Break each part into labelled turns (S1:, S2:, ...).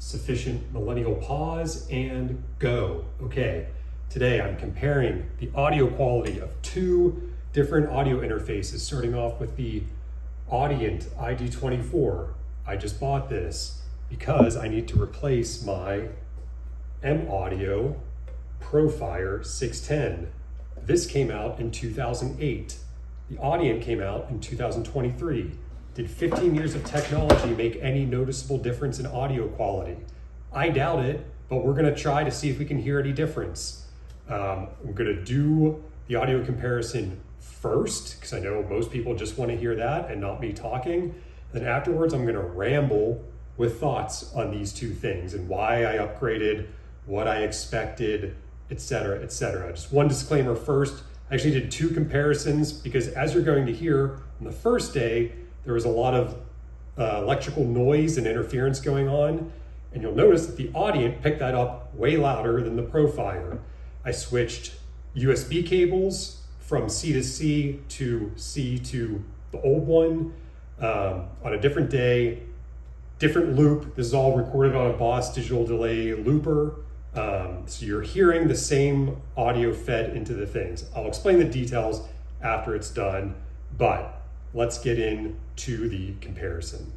S1: Sufficient millennial pause and go. Okay, today I'm comparing the audio quality of two different audio interfaces, starting off with the Audient id24. I just bought this because I need to replace my M-Audio Profire 610. This came out in 2008. The Audient came out in 2023. Did 15 years of technology make any noticeable difference in audio quality? I doubt it, but we're gonna try to see if we can hear any difference. I'm gonna do the audio comparison first, because I know most people just wanna hear that and not me talking. Then afterwards, I'm gonna ramble with thoughts on these two things and why I upgraded, what I expected, etc., etc. Just one disclaimer first. I actually did two comparisons because, as you're going to hear, on the first day, there was a lot of electrical noise and interference going on, and you'll notice that the Audient picked that up way louder than the Profire. I switched USB cables from C to C to the old one on a different day, different loop. This is all recorded on a BuzzBallz digital delay looper. So you're hearing the same audio fed into the things. I'll explain the details after it's done, but let's get into the comparison.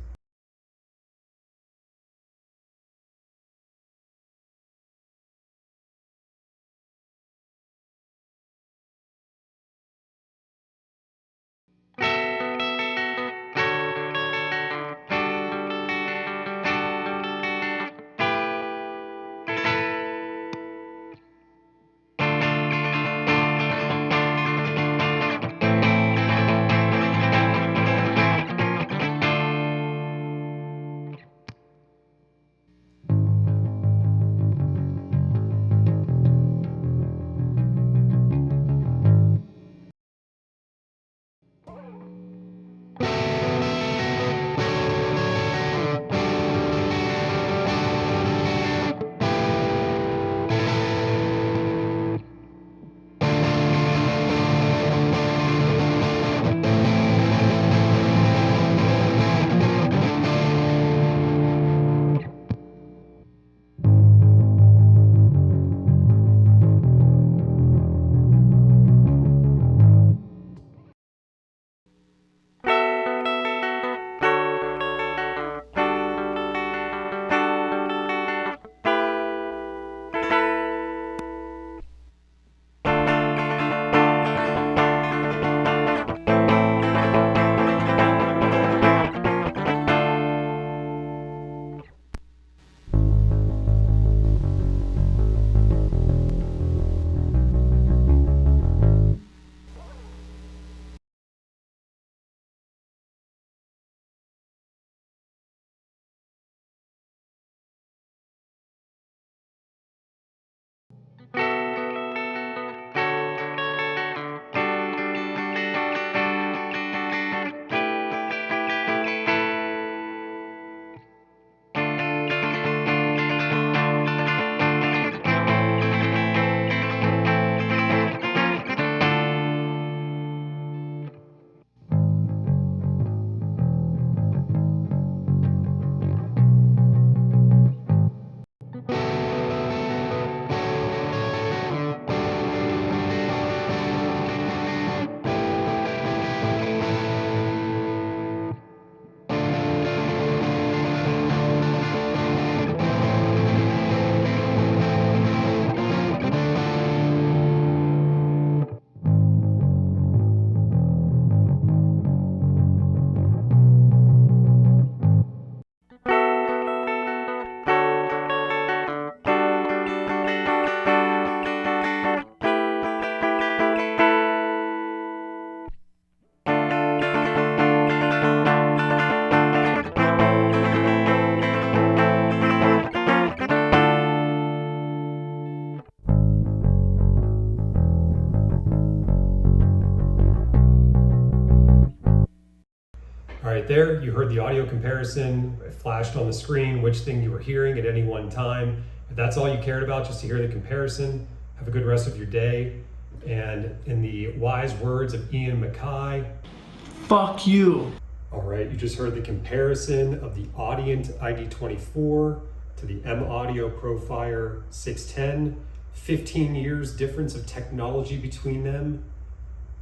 S1: Right there, you heard the audio comparison. It flashed on the screen which thing you were hearing at any one time. If that's all you cared about, just to hear the comparison, have a good rest of your day. And in the wise words of Ian Mackay,
S2: fuck you.
S1: All right, you just heard the comparison of the Audient id24 to the M-Audio Profire 610. 15 years difference of technology between them.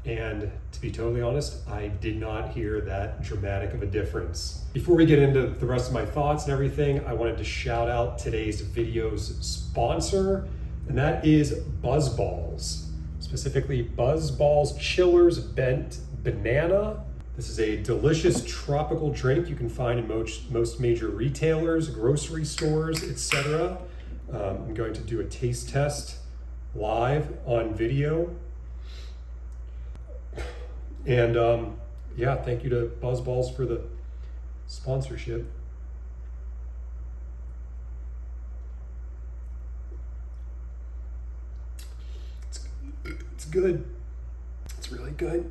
S1: And to be totally honest, I did not hear that dramatic of a difference. Before we get into the rest of my thoughts and everything, I wanted to shout out today's video's sponsor, and that is BuzzBallz. Specifically, BuzzBallz Chillers Bent Banana. This is a delicious tropical drink you can find in most major retailers, grocery stores, etc. I'm going to do a taste test live on video. And yeah, thank you to BuzzBallz for the sponsorship. It's good. It's really good.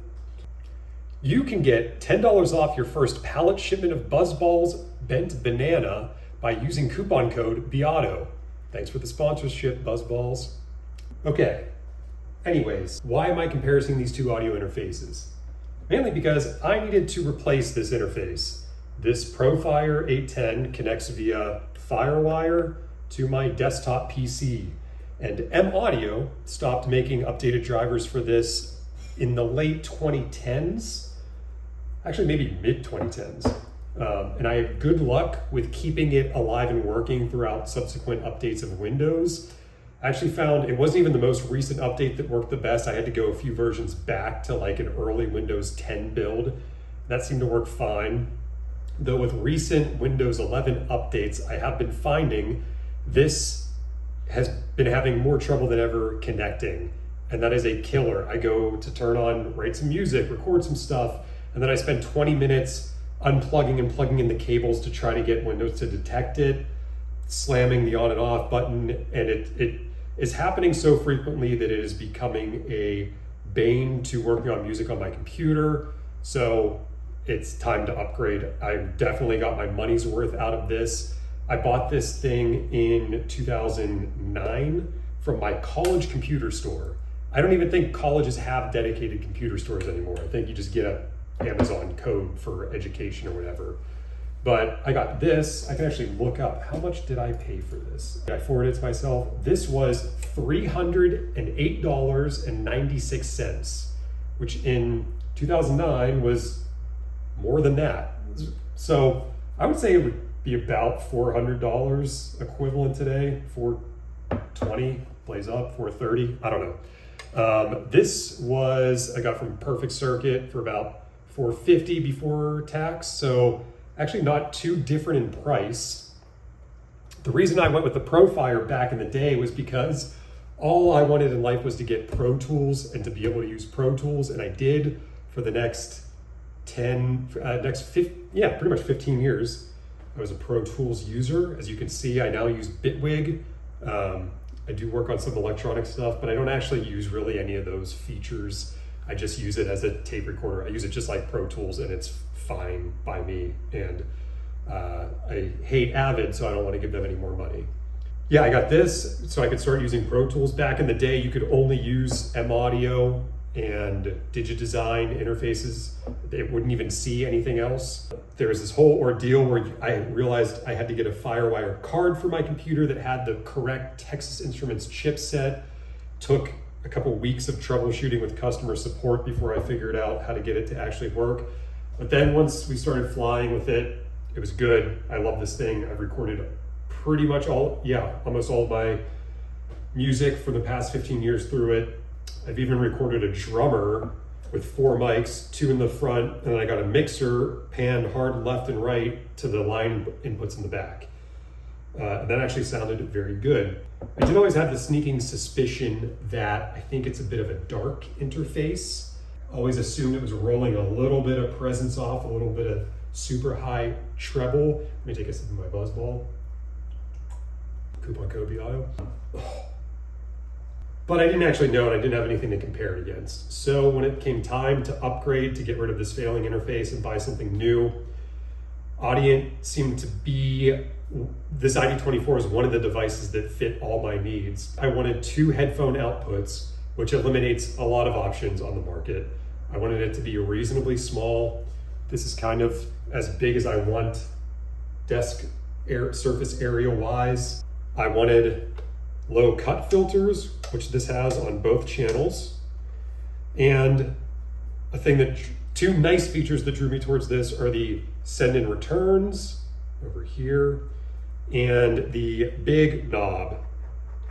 S1: You can get $10 off your first pallet shipment of BuzzBallz Bent Banana by using coupon code BEAUTO. Thanks for the sponsorship, BuzzBallz. Okay, anyways, why am I comparing these two audio interfaces? Mainly because I needed to replace this interface. This Profire 810 connects via FireWire to my desktop PC. And M-Audio stopped making updated drivers for this in the late 2010s, actually maybe mid 2010s. And I had good luck with keeping it alive and working throughout subsequent updates of Windows. I actually found it wasn't even the most recent update that worked the best. I had to go a few versions back to like an early Windows 10 build. That seemed to work fine. Though with recent Windows 11 updates, I have been finding this has been having more trouble than ever connecting. And that is a killer. I go to turn on, write some music, record some stuff, and then I spend 20 minutes unplugging and plugging in the cables to try to get Windows to detect it, slamming the on and off button, and it is happening so frequently that it is becoming a bane to working on music on my computer. So it's time to upgrade. I definitely got my money's worth out of this. I bought this thing in 2009 from my college computer store. I don't even think colleges have dedicated computer stores anymore. I think you just get a Amazon code for education or whatever. But I got this. I can actually look up how much did I pay for this. I forwarded it to myself. This was $308.96, which in 2009 was more than that. So I would say it would be about $400 equivalent today. $420 plays up, $430, I don't know. This was, I got from Perfect Circuit for about $450 before tax. So actually not too different in price. The reason I went with the Profire back in the day was because all I wanted in life was to get Pro Tools and to be able to use Pro Tools, and I did for the next pretty much 15 years. I was a Pro Tools user. As you can see, I now use Bitwig. I do work on some electronic stuff, but I don't actually use really any of those features. I just use it as a tape recorder. I use it just like Pro Tools, and it's fine by me. And I hate Avid, so I don't want to give them any more money. Yeah, I got this so I could start using Pro Tools. Back in the day, you could only use M-Audio and Digidesign interfaces. It wouldn't even see anything else. There was this whole ordeal where I realized I had to get a FireWire card for my computer that had the correct Texas Instruments chipset. Took a couple weeks of troubleshooting with customer support before I figured out how to get it to actually work. But then once we started flying with it, it was good. I love this thing. I've recorded pretty much almost all of my music for the past 15 years through it. I've even recorded a drummer with 4 mics, 2 in the front, and then I got a mixer panned hard left and right to the line inputs in the back. And that actually sounded very good. I did always have the sneaking suspicion that I think it's a bit of a dark interface. Always assumed it was rolling a little bit of presence off, a little bit of super high treble. Let me take a sip of my BuzzBallz. Coupon code BEAUTO. But I didn't actually know, and I didn't have anything to compare it against. So when it came time to upgrade, to get rid of this failing interface and buy something new, Audient seemed to be, this id24 is one of the devices that fit all my needs. I wanted 2 headphone outputs, which eliminates a lot of options on the market. I wanted it to be reasonably small. This is kind of as big as I want desk surface area wise. I wanted low cut filters, which this has on both channels. And two nice features that drew me towards this are the send and returns over here and the big knob.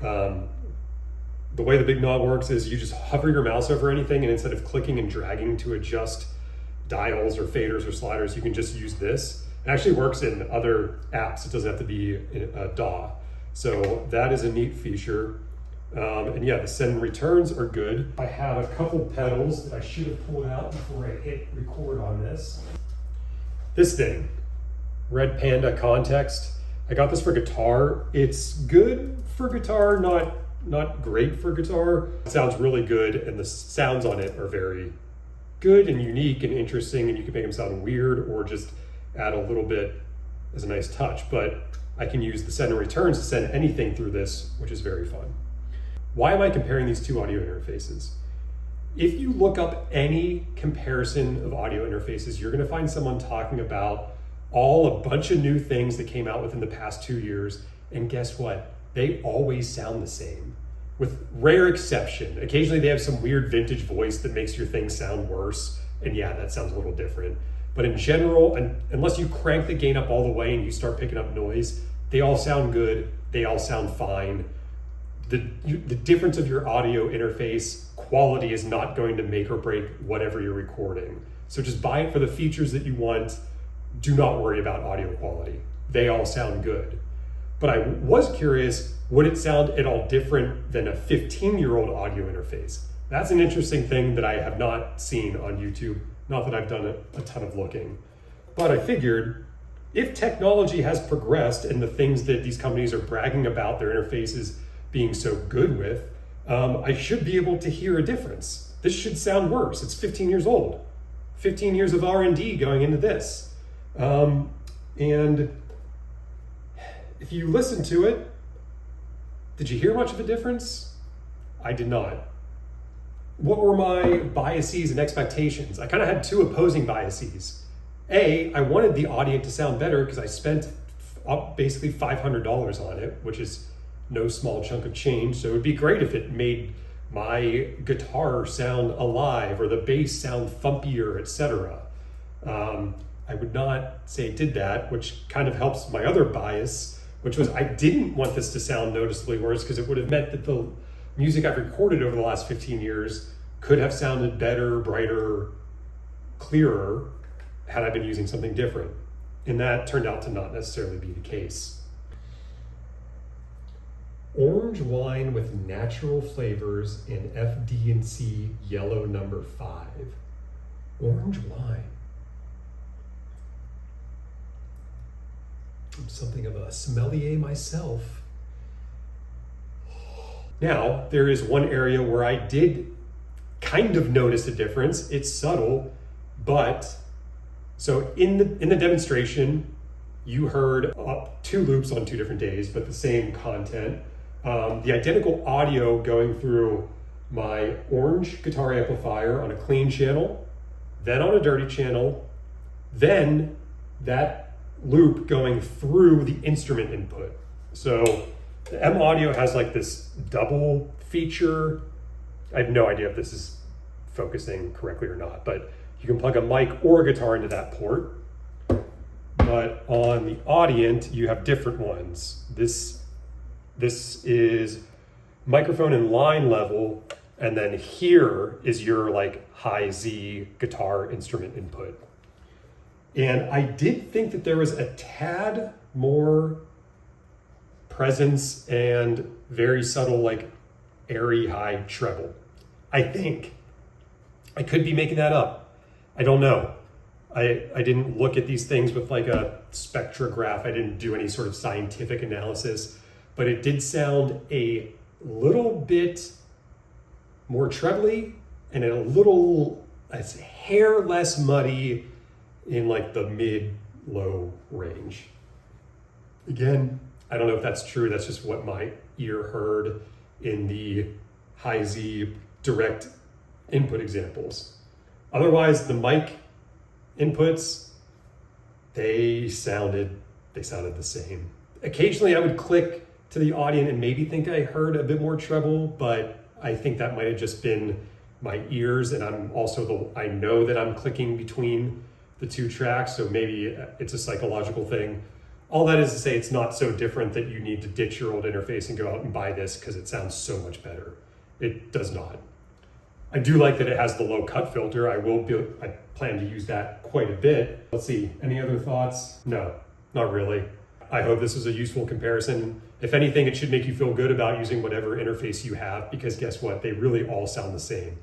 S1: The way the big knob works is you just hover your mouse over anything, and instead of clicking and dragging to adjust dials or faders or sliders, you can just use this. It actually works in other apps. It doesn't have to be a DAW. So that is a neat feature. And yeah, the send and returns are good. I have a couple pedals that I should have pulled out before I hit record on this. This thing, Red Panda Context. I got this for guitar. It's good for guitar, not great for guitar. It sounds really good, and the sounds on it are very good and unique and interesting, and you can make them sound weird or just add a little bit as a nice touch. But I can use the send and returns to send anything through this, which is very fun. Why am I comparing these two audio interfaces? If you look up any comparison of audio interfaces, you're gonna find someone talking about a bunch of new things that came out within the past 2 years, and guess what? They always sound the same, with rare exception. Occasionally they have some weird vintage voice that makes your thing sound worse, and yeah, that sounds a little different. But in general, unless you crank the gain up all the way and you start picking up noise, they all sound good, they all sound fine. The difference of your audio interface quality is not going to make or break whatever you're recording. So just buy it for the features that you want. Do not worry about audio quality. They all sound good. But I was curious, would it sound at all different than a 15-year-old audio interface? That's an interesting thing that I have not seen on YouTube. Not that I've done a ton of looking. But I figured, if technology has progressed and the things that these companies are bragging about their interfaces being so good with, I should be able to hear a difference. This should sound worse. It's 15 years old. 15 years of R&D going into this. And if you listen to it, did you hear much of a difference? I did not. What were my biases and expectations? I kind of had two opposing biases. A, I wanted the Audient to sound better because I spent basically $500 on it, which is no small chunk of change. So it would be great if it made my guitar sound alive or the bass sound thumpier, etc. I would not say it did that, which kind of helps my other bias, which was I didn't want this to sound noticeably worse because it would have meant that the music I've recorded over the last 15 years could have sounded better, brighter, clearer had I been using something different. And that turned out to not necessarily be the case. Orange wine with natural flavors in FD&C yellow number 5. Orange wine. I'm something of a sommelier myself. Now, there is one area where I did kind of notice a difference. It's subtle, but so in the demonstration, you heard 2 loops on 2 different days, but the same content. The identical audio going through my orange guitar amplifier on a clean channel, then on a dirty channel, then that loop going through the instrument input. So the M-Audio has like this double feature. I have no idea if this is focusing correctly or not, but you can plug a mic or a guitar into that port. But on the Audient, you have different ones. This is microphone and line level, and then here is your like high Z guitar instrument input. And I did think that there was a tad more presence and very subtle, like airy high treble. I think. I could be making that up. I don't know. I didn't look at these things with like a spectrograph. I didn't do any sort of scientific analysis, but it did sound a little bit more trebly and a hair less muddy in like the mid-low range. Again, I don't know if that's true. That's just what my ear heard in the high Z direct input examples. Otherwise, the mic inputs, they sounded they sounded the same. Occasionally I would click to the Audient and maybe think I heard a bit more treble, but I think that might have just been my ears, and I know that I'm clicking between the two tracks, so maybe it's a psychological thing. All that is to say, it's not so different that you need to ditch your old interface and go out and buy this because it sounds so much better. It does not. I do like that it has the low cut filter. I plan to use that quite a bit. Let's see, any other thoughts? No, not really. I hope this is a useful comparison. If anything, it should make you feel good about using whatever interface you have, because guess what? They really all sound the same.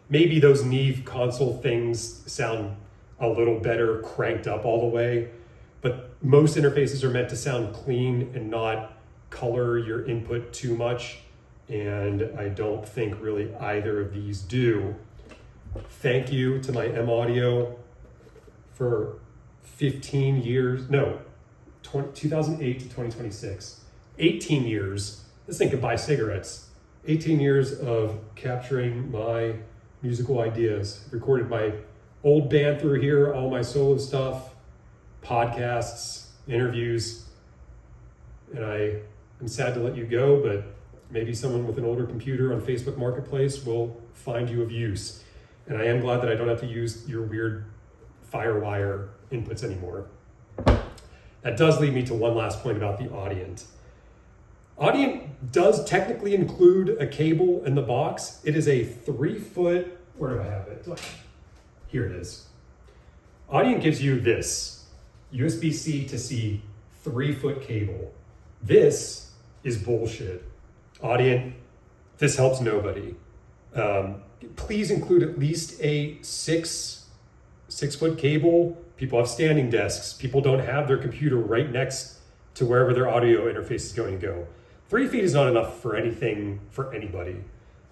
S1: Maybe those Neve console things sound a little better cranked up all the way, but most interfaces are meant to sound clean and not color your input too much, and I don't think really either of these do. Thank you to my M-Audio for 15 years, no, 2008 to 2026, 18 years, this thing could buy cigarettes, 18 years of capturing my musical ideas. I've recorded my old band through here, all my solo stuff, podcasts, interviews, and I am sad to let you go, but maybe someone with an older computer on Facebook Marketplace will find you of use. And I am glad that I don't have to use your weird Firewire inputs anymore. That does lead me to one last point about the Audient. Audient does technically include a cable in the box. It is a 3-foot, where do I have it? Here it is. Audient gives you this USB-C to C 3-foot cable. This is bullshit. Audient, this helps nobody. Please include at least a 6-foot cable. People have standing desks. People don't have their computer right next to wherever their audio interface is going to go. 3 feet is not enough for anything, for anybody.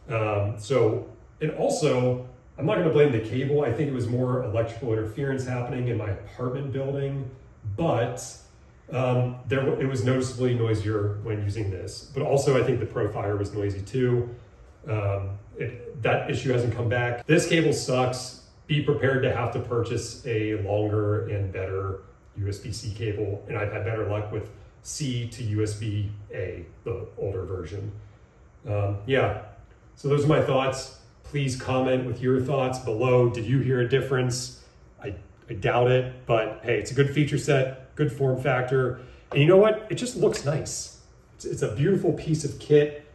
S1: And also, I'm not gonna blame the cable. I think it was more electrical interference happening in my apartment building, but it was noticeably noisier when using this. But also I think the Profire was noisy too. That issue hasn't come back. This cable sucks. Be prepared to have to purchase a longer and better USB-C cable. And I've had better luck with C to USB-A, the older version. Yeah, so those are my thoughts. Please comment with your thoughts below. Did you hear a difference? I doubt it, but hey, it's a good feature set, good form factor. And you know what? It just looks nice. It's a beautiful piece of kit.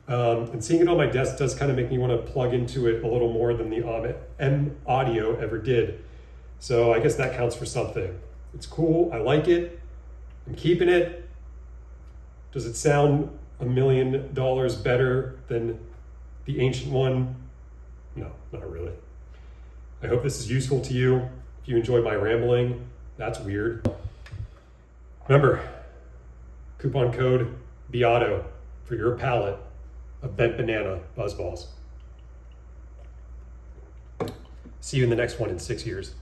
S1: And seeing it on my desk does kind of make me want to plug into it a little more than the M-Audio ever did. So I guess that counts for something. It's cool, I like it, I'm keeping it. Does it sound $1 million better than the ancient one? No, not really. I hope this is useful to you. If you enjoy my rambling, that's weird. Remember, coupon code BAUTO for your pallet of bent banana BuzzBallz. See you in the next one in 6 years.